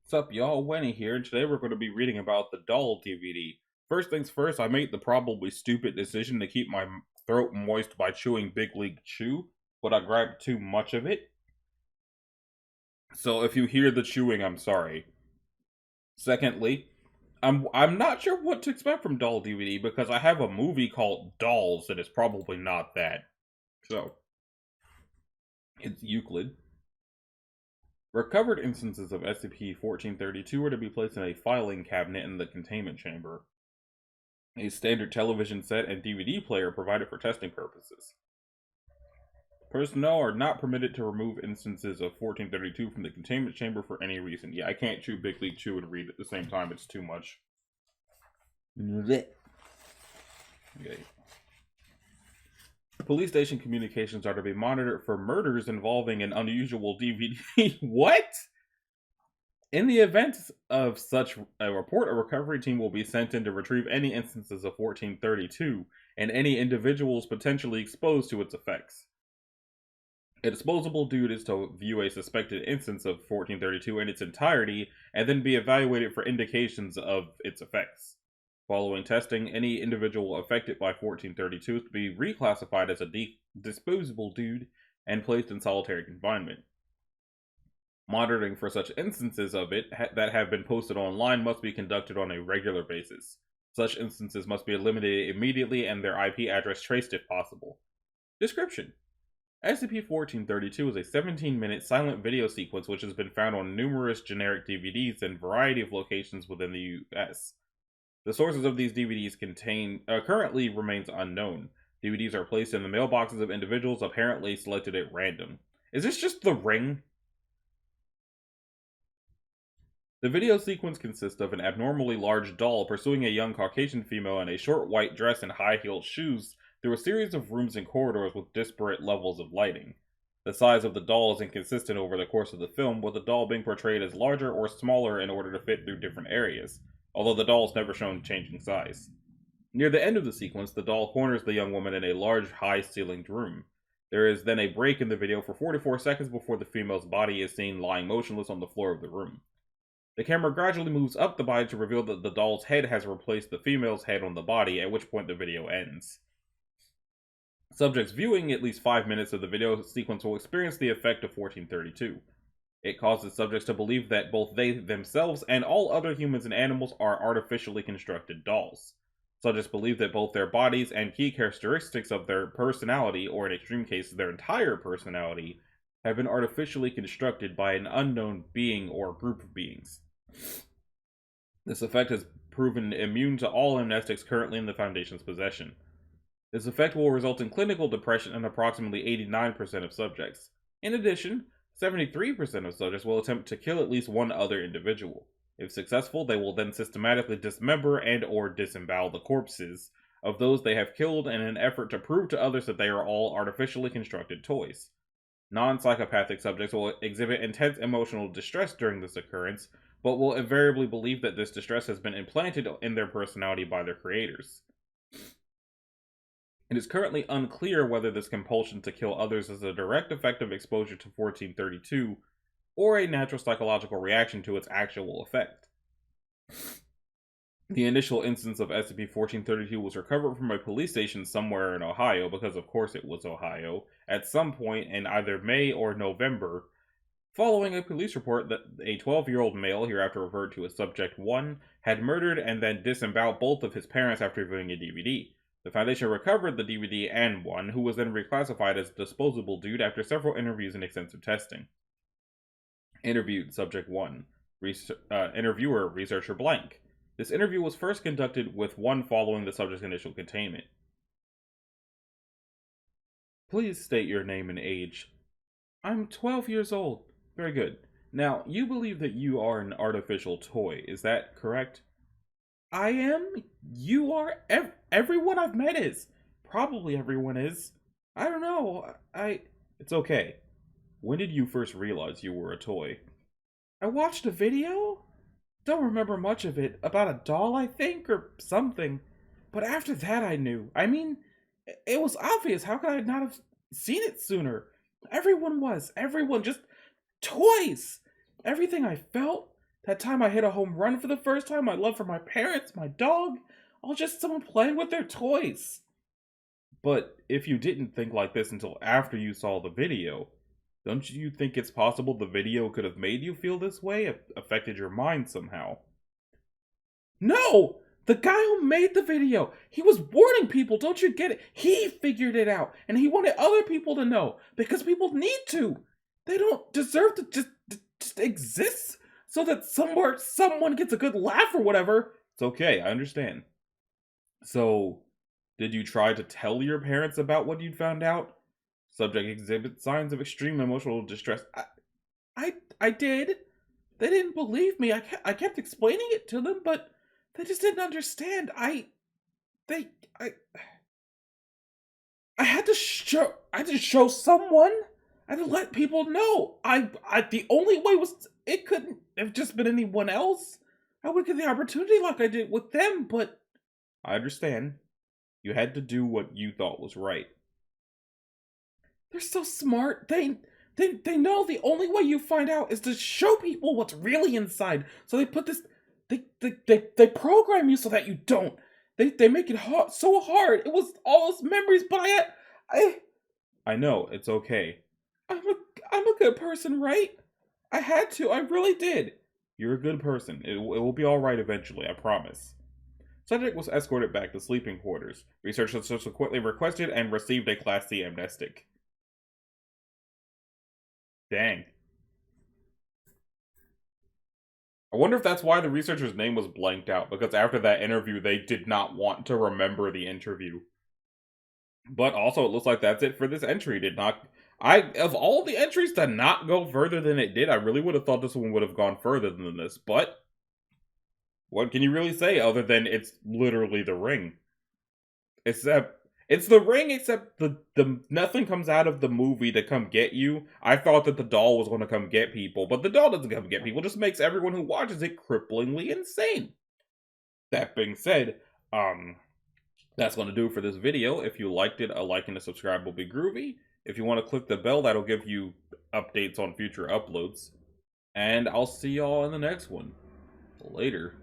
Sup, y'all? Wenny here, and today we're going to be reading about the Doll DVD. First things first, I made the probably stupid decision to keep my throat moist by chewing Big League Chew, but I grabbed too much of it. So if you hear the chewing, I'm sorry. Secondly, I'm not sure what to expect from Doll DVD because I have a movie called Dolls that is probably not that. So, it's Euclid. Recovered instances of SCP-1432 are to be placed in a filing cabinet in the containment chamber. A standard television set and DVD player provided for testing purposes. Personnel are not permitted to remove instances of 1432 from the containment chamber for any reason. Yeah, I can't chew Big League Chew and read at the same time, it's too much. Okay. Police station communications are to be monitored for murders involving an unusual DVD. What? In the event of such a report, a recovery team will be sent in to retrieve any instances of 1432 and any individuals potentially exposed to its effects. A disposable dude is to view a suspected instance of 1432 in its entirety and then be evaluated for indications of its effects. Following testing, any individual affected by 1432 is to be reclassified as a disposable dude and placed in solitary confinement. Monitoring for such instances of it that have been posted online must be conducted on a regular basis. Such instances must be eliminated immediately and their IP address traced if possible. Description: SCP-1432 is a 17-minute silent video sequence which has been found on numerous generic DVDs in a variety of locations within the US. The sources of these DVDs currently remains unknown. DVDs are placed in the mailboxes of individuals apparently selected at random. Is this just The Ring? The video sequence consists of an abnormally large doll pursuing a young Caucasian female in a short white dress and high-heeled shoes through a series of rooms and corridors with disparate levels of lighting. The size of the doll is inconsistent over the course of the film, with the doll being portrayed as larger or smaller in order to fit through different areas, although the doll is never shown changing size. Near the end of the sequence, the doll corners the young woman in a large, high-ceilinged room. There is then a break in the video for 44 seconds before the female's body is seen lying motionless on the floor of the room. The camera gradually moves up the body to reveal that the doll's head has replaced the female's head on the body, at which point the video ends. Subjects viewing at least 5 minutes of the video sequence will experience the effect of 1432. It causes subjects to believe that both they themselves and all other humans and animals are artificially constructed dolls. Subjects believe that both their bodies and key characteristics of their personality, or in extreme cases their entire personality, have been artificially constructed by an unknown being or group of beings. This effect has proven immune to all amnestics currently in the Foundation's possession. This effect will result in clinical depression in approximately 89% of subjects. In addition, 73% of subjects will attempt to kill at least one other individual. If successful, they will then systematically dismember and or disembowel the corpses of those they have killed in an effort to prove to others that they are all artificially constructed toys. Non-psychopathic subjects will exhibit intense emotional distress during this occurrence, but will invariably believe that this distress has been implanted in their personality by their creators. It is currently unclear whether this compulsion to kill others is a direct effect of exposure to 1432 or a natural psychological reaction to its actual effect. The initial instance of SCP-1432 was recovered from a police station somewhere in Ohio, because of course it was Ohio, at some point in either May or November, following a police report that a 12-year-old male, hereafter referred to as Subject 1, had murdered and then disemboweled both of his parents after viewing a DVD. The Foundation recovered the DVD and 1, who was then reclassified as Disposable Dude after several interviews and extensive testing. Interviewed Subject 1. Interviewer Researcher Blank. This interview was first conducted with 1 following the subject's initial containment. Please state your name and age. I'm 12 years old. Very good. Now, you believe that you are an artificial toy, is that correct? I am? You are? Everyone I've met is. Probably everyone is. I don't know. It's okay. When did you first realize you were a toy? I watched a video? Don't remember much of it. About a doll, I think, or something. But after that I knew. I mean, it was obvious. How could I not have seen it sooner? Everyone was. Everyone. Just toys. Everything I felt, That time I hit a home run for the first time, my love for my parents, my dog, all just someone playing with their toys. But if you didn't think like this until after you saw the video, don't you think it's possible the video could have made you feel this way, affected your mind somehow? No! The guy who made the video, he was warning people, don't you get it? He figured it out, and he wanted other people to know, because people need to. They don't deserve to just exist so that somewhere someone gets a good laugh or whatever. It's okay, I understand. So, did you try to tell your parents about what you'd found out? Subject exhibits signs of extreme emotional distress. I did. They didn't believe me. I kept explaining it to them, but they just didn't understand. I had to show someone. I had to let people know. The only way was it couldn't have just been anyone else. I would get the opportunity like I did with them, but I understand. You had to do what you thought was right. They're so smart. They know the only way you find out is to show people what's really inside. So they put this they program you so that you don't. They make it hard, so hard. It was all those memories, but I know, it's okay. I'm a good person, right? I had to. I really did. You're a good person. It will be all right eventually, I promise. Subject was escorted back to sleeping quarters. Researchers subsequently requested and received a Class C amnestic. Dang. I wonder if that's why the researcher's name was blanked out, because after that interview, they did not want to remember the interview. But also, it looks like that's it for this entry. Of all the entries to not go further than it did, I really would have thought this one would have gone further than this, but what can you really say other than it's literally the ring? Except it's the ring, except the nothing comes out of the movie to come get you. I thought that the doll was going to come get people, but the doll doesn't come get people. It just makes everyone who watches it cripplingly insane. That being said, that's going to do it for this video. If you liked it, a like and a subscribe will be groovy. If you want to click the bell, that'll give you updates on future uploads. And I'll see y'all in the next one. Later.